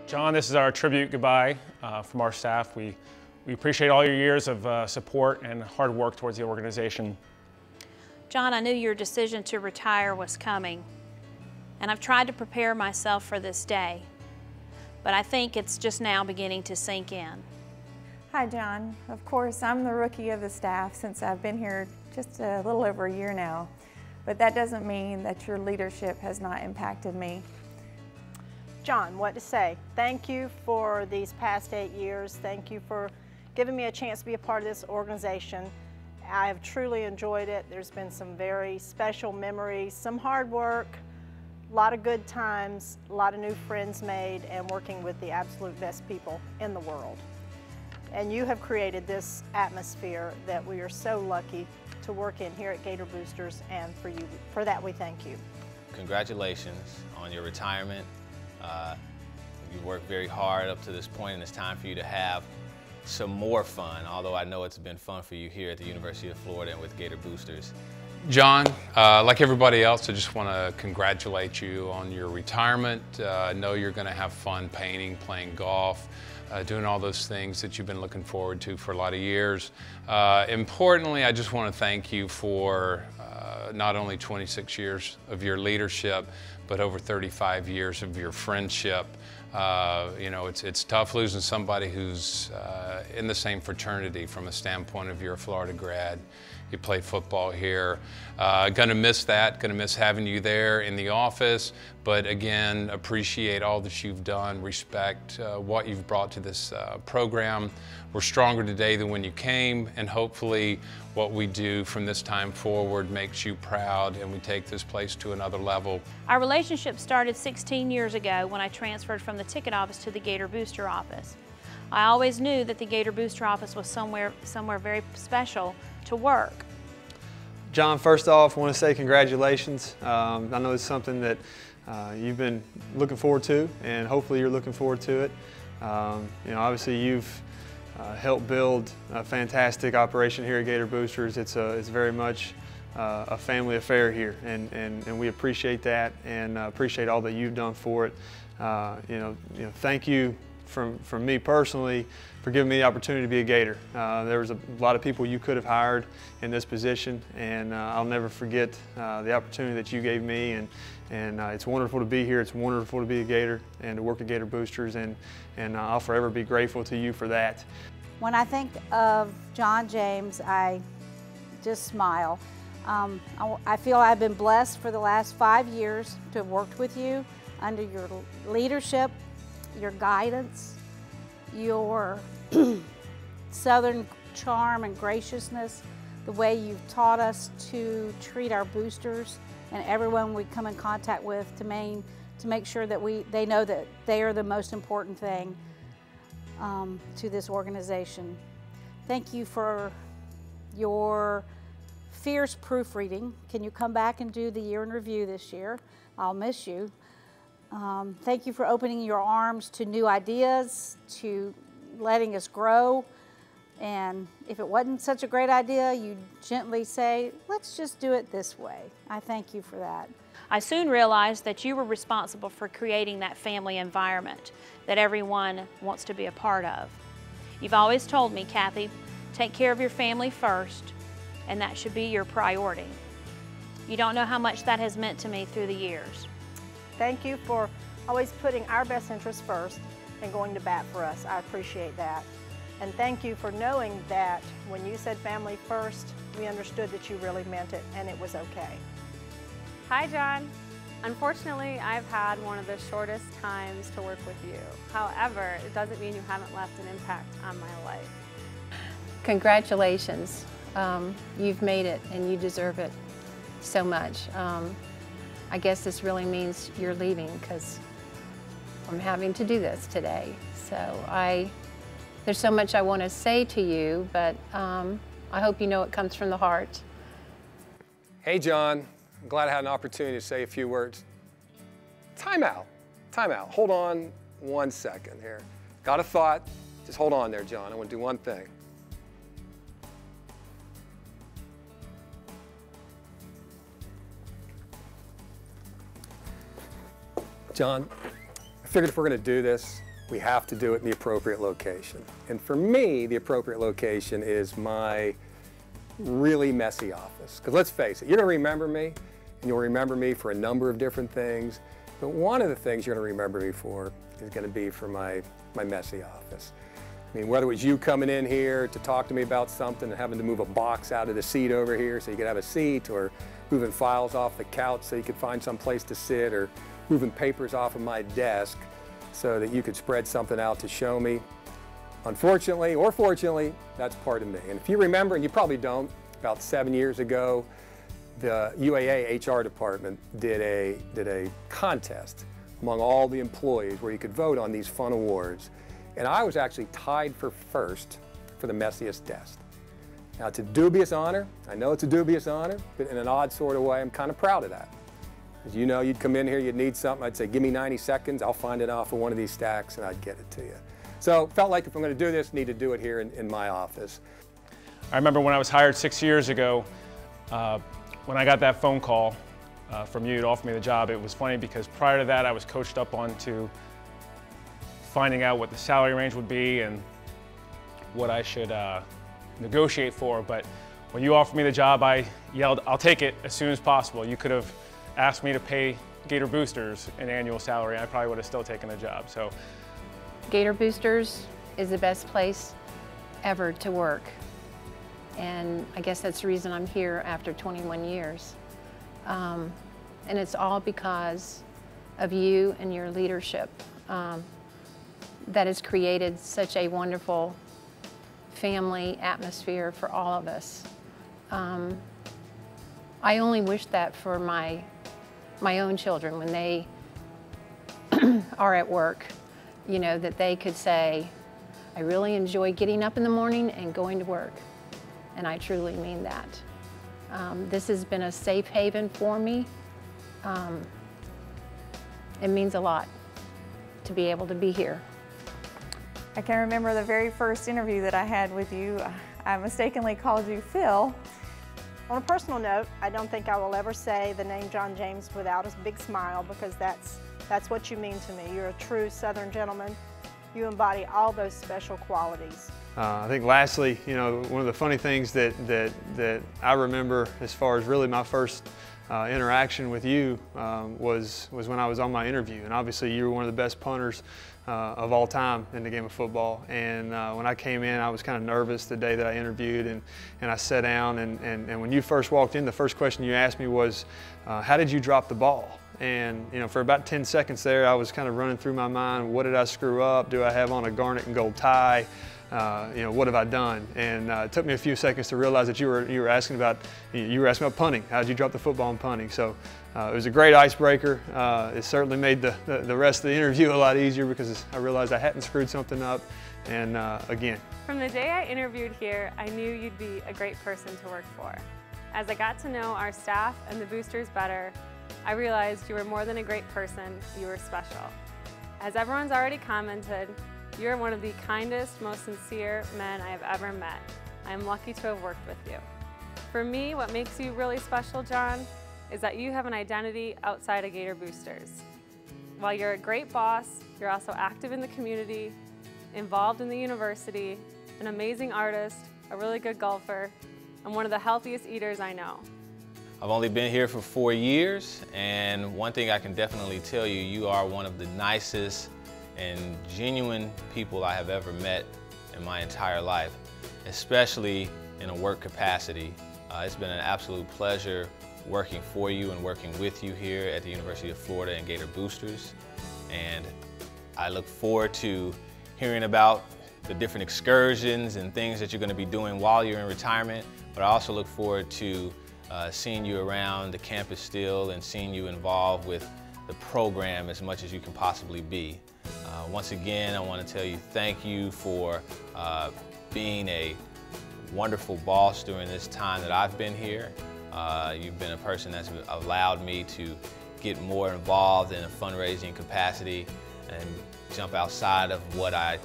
John, this is our tribute goodbye from our staff. We appreciate all your years of support and hard work towards the organization. John, I knew your decision to retire was coming, and I've tried to prepare myself for this day, but I think it's just now beginning to sink in. Hi, John. Of course, I'm the rookie of the staff since I've been here just a little over a year now, but that doesn't mean that your leadership has not impacted me. John, what to say? Thank you for these past 8 years. Thank you for giving me a chance to be a part of this organization. I have truly enjoyed it. There's been some very special memories, some hard work, a lot of good times, a lot of new friends made, and working with the absolute best people in the world. And you have created this atmosphere that we are so lucky to work in here at Gator Boosters, and for that we thank you. Congratulations on your retirement. You worked very hard up to this point, and it's time for you to have some more fun, although I know it's been fun for you here at the University of Florida and with Gator Boosters. John, like everybody else, I just want to congratulate you on your retirement. I know you're going to have fun painting, playing golf, doing all those things that you've been looking forward to for a lot of years. Importantly, I just want to thank you for not only 26 years of your leadership, but over 35 years of your friendship. You know, it's tough losing somebody who's in the same fraternity from a standpoint of you're a Florida grad. You played football here. Gonna miss that, gonna miss having you there in the office, but again, appreciate all that you've done, respect what you've brought to this program. We're stronger today than when you came, and hopefully what we do from this time forward makes you proud and we take this place to another level. Our relationship started 16 years ago when I transferred from the ticket office to the Gator Booster office. I always knew that the Gator Booster office was somewhere very special to work. John, first off, I want to say congratulations. I know it's something that you've been looking forward to, and hopefully you're looking forward to it. You know, obviously you've helped build a fantastic operation here at Gator Boosters. It's very much a family affair here, and we appreciate that and appreciate all that you've done for it. You know, thank you from me personally for giving me the opportunity to be a Gator. There was a lot of people you could have hired in this position, and I'll never forget the opportunity that you gave me, and it's wonderful to be here. It's wonderful to be a Gator and to work at Gator Boosters, and I'll forever be grateful to you for that. When I think of John James, I just smile. I feel I've been blessed for the last 5 years to have worked with you under your leadership, your guidance, your Southern charm and graciousness, the way you've taught us to treat our boosters and everyone we come in contact with to make sure that they know that they are the most important thing to this organization. Thank you for your fierce proofreading. Can you come back and do the year in review this year? I'll miss you. Thank you for opening your arms to new ideas, to letting us grow. And if it wasn't such a great idea, you gently say, let's just do it this way. I thank you for that. I soon realized that you were responsible for creating that family environment that everyone wants to be a part of. You've always told me, Kathy, take care of your family first, and that should be your priority. You don't know how much that has meant to me through the years. Thank you for always putting our best interests first and going to bat for us. I appreciate that. And thank you for knowing that when you said family first, we understood that you really meant it and it was okay. Hi, John. Unfortunately, I've had one of the shortest times to work with you. However, it doesn't mean you haven't left an impact on my life. Congratulations. You've made it and you deserve it so much. I guess this really means you're leaving because I'm having to do this today. So there's so much I want to say to you, but I hope you know it comes from the heart. Hey, John. I'm glad I had an opportunity to say a few words. Time out. Time out. Hold on 1 second here. Got a thought. Just hold on there, John. I want to do one thing. John, I figured if we're going to do this, we have to do it in the appropriate location. And for me, the appropriate location is my really messy office. Because let's face it, you're going to remember me, and you'll remember me for a number of different things. But one of the things you're going to remember me for is going to be for my messy office. I mean, whether it was you coming in here to talk to me about something and having to move a box out of the seat over here so you could have a seat, or moving files off the couch so you could find some place to sit, or moving papers off of my desk so that you could spread something out to show me. Unfortunately, or fortunately, that's part of me. And if you remember, and you probably don't, about 7 years ago, the UAA HR department did a contest among all the employees where you could vote on these fun awards. And I was actually tied for first for the messiest desk. Now, it's a dubious honor. I know it's a dubious honor, but in an odd sort of way, I'm kind of proud of that. As you know, you'd come in here, you'd need something, I'd say, give me 90 seconds, I'll find it off of one of these stacks and I'd get it to you. So felt like if I'm going to do this, I need to do it here in my office. I remember when I was hired 6 years ago, when I got that phone call from you to offer me the job, it was funny because prior to that I was coached up onto finding out what the salary range would be and what I should negotiate for. But when you offered me the job, I yelled, I'll take it as soon as possible. You could have asked me to pay Gator Boosters an annual salary, and I probably would have still taken the job. So, Gator Boosters is the best place ever to work. And I guess that's the reason I'm here after 21 years. And it's all because of you and your leadership that has created such a wonderful family atmosphere for all of us. I only wish that for my own children when they are at work, you know, that they could say, I really enjoy getting up in the morning and going to work. And I truly mean that. This has been a safe haven for me. It means a lot to be able to be here. I can remember the very first interview that I had with you. I mistakenly called you Phil. On a personal note, I don't think I will ever say the name John James without a big smile, because that's what you mean to me. You're a true Southern gentleman. You embody all those special qualities. I think lastly, you know, one of the funny things that I remember as far as really my first interaction with you was when I was on my interview. And obviously you were one of the best punters of all time in the game of football. And when I came in, I was kind of nervous the day that I interviewed, and I sat down, and when you first walked in, the first question you asked me was, how did you drop the ball? And you know, for about 10 seconds there, I was kind of running through my mind, what did I screw up? Do I have on a garnet and gold tie? You know, what have I done? And it took me a few seconds to realize that you were asking about punting. How did you drop the football in punting? So it was a great icebreaker. It certainly made the rest of the interview a lot easier because I realized I hadn't screwed something up. And again, from the day I interviewed here, I knew you'd be a great person to work for. As I got to know our staff and the boosters better, I realized you were more than a great person, you were special. As everyone's already commented, you're one of the kindest, most sincere men I have ever met. I am lucky to have worked with you. For me, what makes you really special, John, is that you have an identity outside of Gator Boosters. While you're a great boss, you're also active in the community, involved in the university, an amazing artist, a really good golfer, and one of the healthiest eaters I know. I've only been here for 4 years, and one thing I can definitely tell you, you are one of the nicest and genuine people I have ever met in my entire life, especially in a work capacity. It's been an absolute pleasure working for you and working with you here at the University of Florida and Gator Boosters. And I look forward to hearing about the different excursions and things that you're going to be doing while you're in retirement, but I also look forward to seeing you around the campus still and seeing you involved with the program as much as you can possibly be. Once again, I want to tell you thank you for being a wonderful boss during this time that I've been here. You've been a person that's allowed me to get more involved in a fundraising capacity and jump outside of what I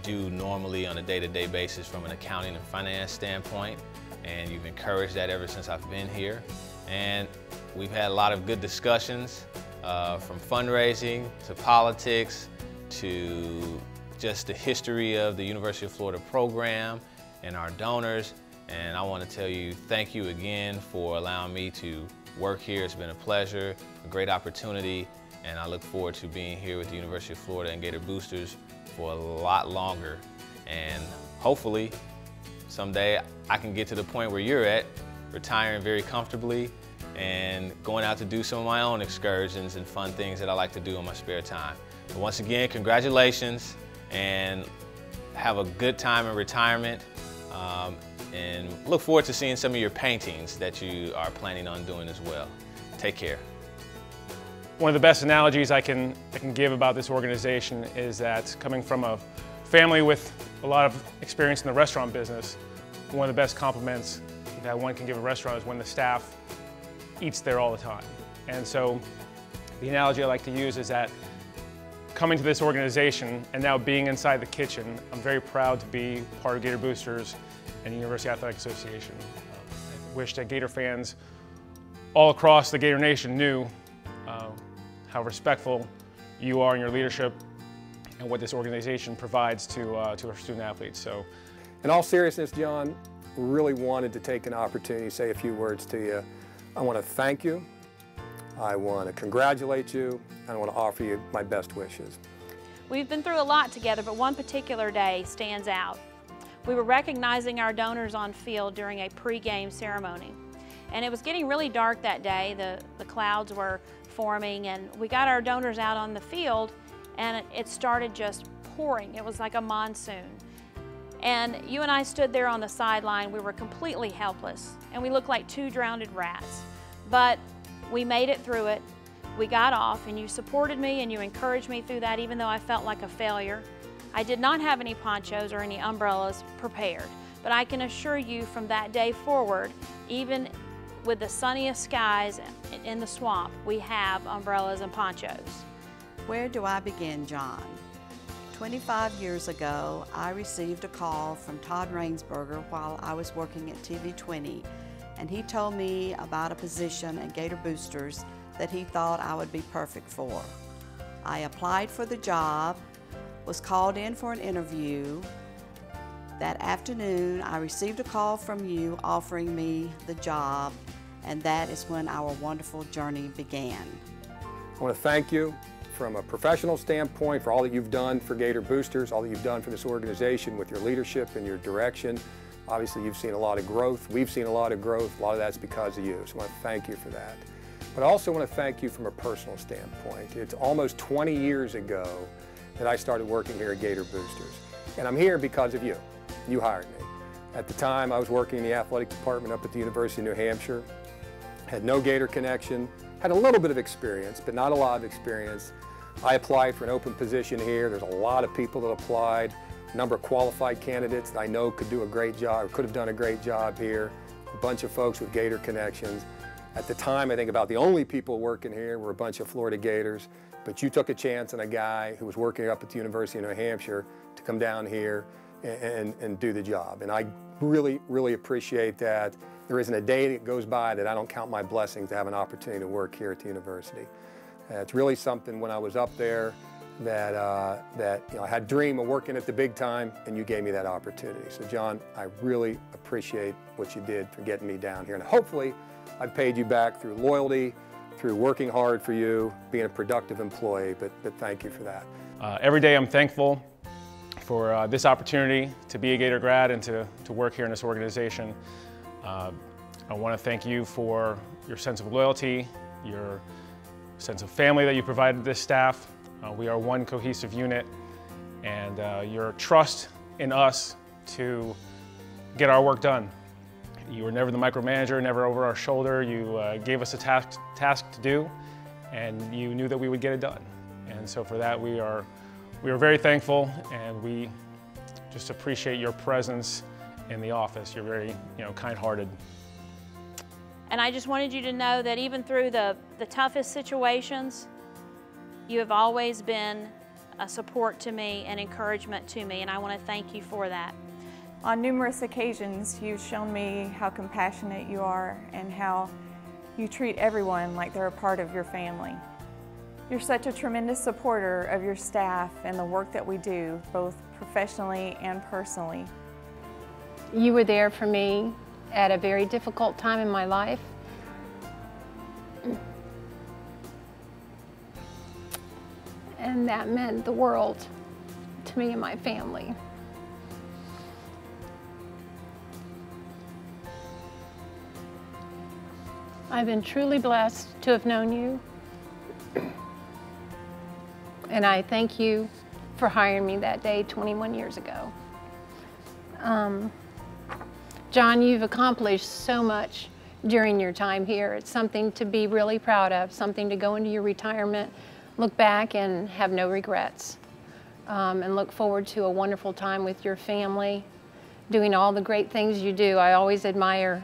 do normally on a day-to-day basis from an accounting and finance standpoint. And you've encouraged that ever since I've been here. And we've had a lot of good discussions from fundraising to politics to just the history of the University of Florida program and our donors. And I want to tell you thank you again for allowing me to work here. It's been a pleasure, a great opportunity, and I look forward to being here with the University of Florida and Gator Boosters for a lot longer. And hopefully someday I can get to the point where you're at, retiring very comfortably and going out to do some of my own excursions and fun things that I like to do in my spare time. But once again, congratulations, and have a good time in retirement, and look forward to seeing some of your paintings that you are planning on doing as well. Take care. One of the best analogies I can give about this organization is that coming from a family with a lot of experience in the restaurant business, one of the best compliments that one can give a restaurant is when the staff eats there all the time. And so the analogy I like to use is that coming to this organization and now being inside the kitchen, I'm very proud to be part of Gator Boosters and the University Athletic Association. I wish that Gator fans all across the Gator Nation knew how respectful you are in your leadership and what this organization provides to our student athletes. So, in all seriousness, John, really wanted to take an opportunity to say a few words to you. I want to thank you, I want to congratulate you, and I want to offer you my best wishes. We've been through a lot together, but one particular day stands out. We were recognizing our donors on field during a pre-game ceremony. And it was getting really dark that day. The clouds were forming, and we got our donors out on the field, and it started just pouring. It was like a monsoon. And you and I stood there on the sideline. We were completely helpless, and we looked like two drowned rats. But we made it through it. We got off, and you supported me and you encouraged me through that, even though I felt like a failure. I did not have any ponchos or any umbrellas prepared, but I can assure you from that day forward, even with the sunniest skies in the swamp, we have umbrellas and ponchos. Where do I begin, John? 25 years ago, I received a call from Todd Rainsberger while I was working at TV20, and he told me about a position at Gator Boosters that he thought I would be perfect for. I applied for the job, was called in for an interview. That afternoon, I received a call from you offering me the job, and that is when our wonderful journey began. I want to thank you from a professional standpoint for all that you've done for Gator Boosters, all that you've done for this organization with your leadership and your direction. Obviously, you've seen a lot of growth. We've seen a lot of growth. A lot of that's because of you, so I want to thank you for that. But I also want to thank you from a personal standpoint. It's almost 20 years ago that I started working here at Gator Boosters, and I'm here because of you. You hired me. At the time, I was working in the athletic department up at the University of New Hampshire, had no Gator connection, had a little bit of experience, but not a lot of experience. I applied for an open position here. There's a lot of people that applied, a number of qualified candidates that I know could do a great job, or could have done a great job here, a bunch of folks with Gator connections. At the time, I think about the only people working here were a bunch of Florida Gators, but you took a chance on a guy who was working up at the University of New Hampshire to come down here and do the job. And I really, really appreciate that. There isn't a day that goes by that I don't count my blessings to have an opportunity to work here at the university. It's really something when I was up there that, I had a dream of working at the big time, and you gave me that opportunity. So John, I really appreciate what you did for getting me down here. And hopefully I've paid you back through loyalty, through working hard for you, being a productive employee, but thank you for that. Every day I'm thankful for this opportunity to be a Gator grad and to work here in this organization. I want to thank you for your sense of loyalty, your sense of family that you provided this staff. We are one cohesive unit, and your trust in us to get our work done. You were never the micromanager, never over our shoulder. You gave us a task to do, and you knew that we would get it done. And so for that, we are very thankful, and we just appreciate your presence in the office. You're very, kind-hearted. And I just wanted you to know that even through the toughest situations, you have always been a support to me and encouragement to me, and I want to thank you for that. On numerous occasions, you've shown me how compassionate you are and how you treat everyone like they're a part of your family. You're such a tremendous supporter of your staff and the work that we do, both professionally and personally. You were there for me at a very difficult time in my life. And that meant the world to me and my family. I've been truly blessed to have known you. And I thank you for hiring me that day 21 years ago. John, you've accomplished so much during your time here. It's something to be really proud of, something to go into your retirement, look back and have no regrets, and look forward to a wonderful time with your family, doing all the great things you do. I always admire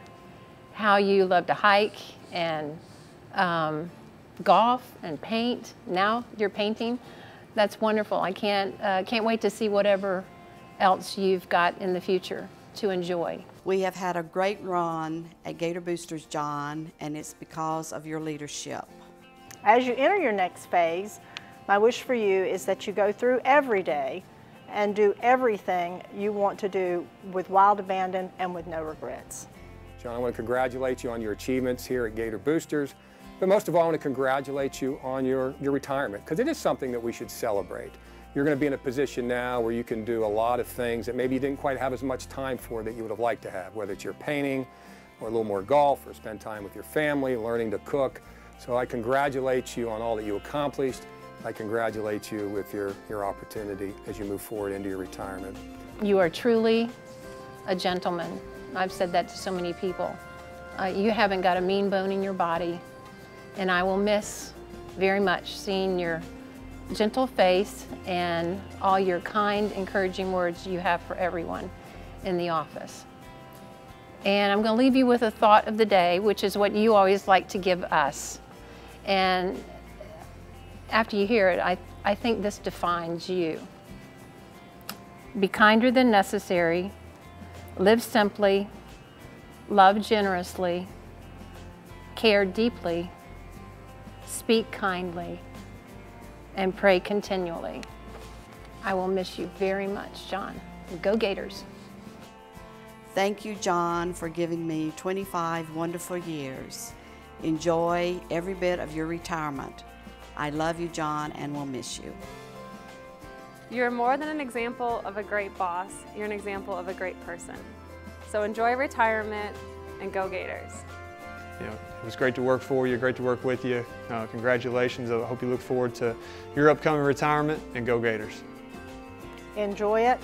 how you love to hike and golf and paint. Now you're painting. That's wonderful. I can't wait to see whatever else you've got in the future to enjoy. We have had a great run at Gator Boosters, John, and it's because of your leadership. As you enter your next phase, my wish for you is that you go through every day and do everything you want to do with wild abandon and with no regrets. John, I want to congratulate you on your achievements here at Gator Boosters, but most of all, I want to congratulate you on your retirement, because it is something that we should celebrate. You're going to be in a position now where you can do a lot of things that maybe you didn't quite have as much time for that you would have liked to have, whether it's your painting or a little more golf or spend time with your family, learning to cook. So I congratulate you on all that you accomplished. I congratulate you with your opportunity as you move forward into your retirement. You are truly a gentleman. I've said that to so many people. You haven't got a mean bone in your body, and I will miss very much seeing your gentle face and all your kind, encouraging words you have for everyone in the office. And I'm going to leave you with a thought of the day, which is what you always like to give us. And after you hear it, I think this defines you. Be kinder than necessary, live simply, love generously, care deeply, speak kindly, and pray continually. I will miss you very much, John. Go Gators. Thank you, John, for giving me 25 wonderful years. Enjoy every bit of your retirement. I love you, John, and will miss you. You're more than an example of a great boss. You're an example of a great person. So enjoy retirement and go Gators. You know, it was great to work for you, great to work with you. Congratulations. I hope you look forward to your upcoming retirement, and go Gators. Enjoy it.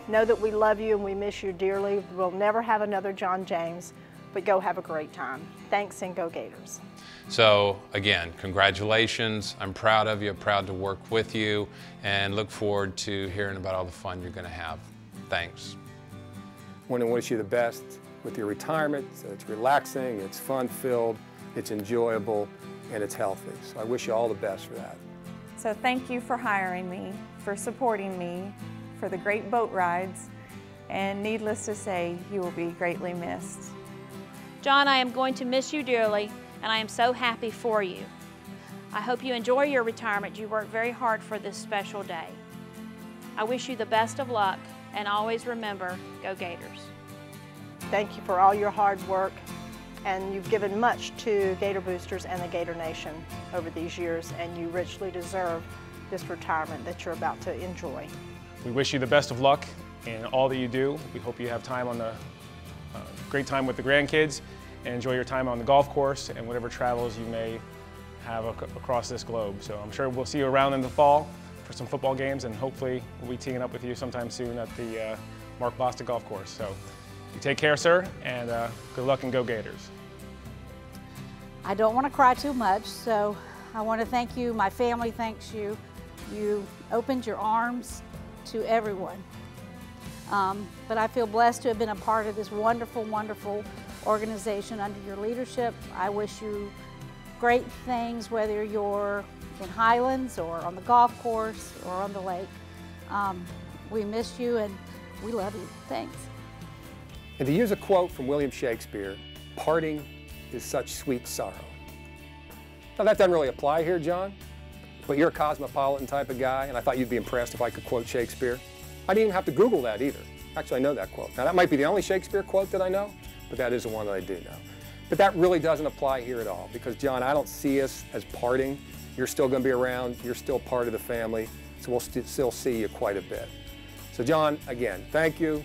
Know that we love you and we miss you dearly. We'll never have another John James, but go have a great time. Thanks, and go Gators. So again, congratulations. I'm proud of you, proud to work with you, and look forward to hearing about all the fun you're going to have. Thanks. I want to wish you the best with your retirement. So it's relaxing, it's fun-filled, it's enjoyable, and it's healthy. So I wish you all the best for that. So thank you for hiring me, for supporting me, for the great boat rides, and needless to say, you will be greatly missed. John, I am going to miss you dearly, and I am so happy for you. I hope you enjoy your retirement. You worked very hard for this special day. I wish you the best of luck, and always remember, go Gators. Thank you for all your hard work, and you've given much to Gator Boosters and the Gator Nation over these years, and you richly deserve this retirement that you're about to enjoy. We wish you the best of luck in all that you do. We hope you have time on the great time with the grandkids, and enjoy your time on the golf course and whatever travels you may have across this globe. So I'm sure we'll see you around in the fall for some football games, and hopefully we'll be teeing up with you sometime soon at the Mark Bostic Golf Course. So you take care, sir, and good luck and go Gators. I don't want to cry too much, so I want to thank you. My family thanks you. You opened your arms to everyone. But I feel blessed to have been a part of this wonderful, wonderful organization under your leadership. I wish you great things, whether you're in Highlands or on the golf course or on the lake. We miss you and we love you. Thanks. And to use a quote from William Shakespeare, parting is such sweet sorrow. Now that doesn't really apply here, John, but you're a cosmopolitan type of guy, and I thought you'd be impressed if I could quote Shakespeare. I didn't even have to Google that either. Actually, I know that quote. Now, that might be the only Shakespeare quote that I know, but that is the one that I do know. But that really doesn't apply here at all, because, John, I don't see us as parting. You're still going to be around. You're still part of the family, so we'll still see you quite a bit. So, John, again, thank you.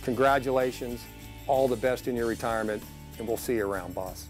Congratulations. All the best in your retirement, and we'll see you around, boss.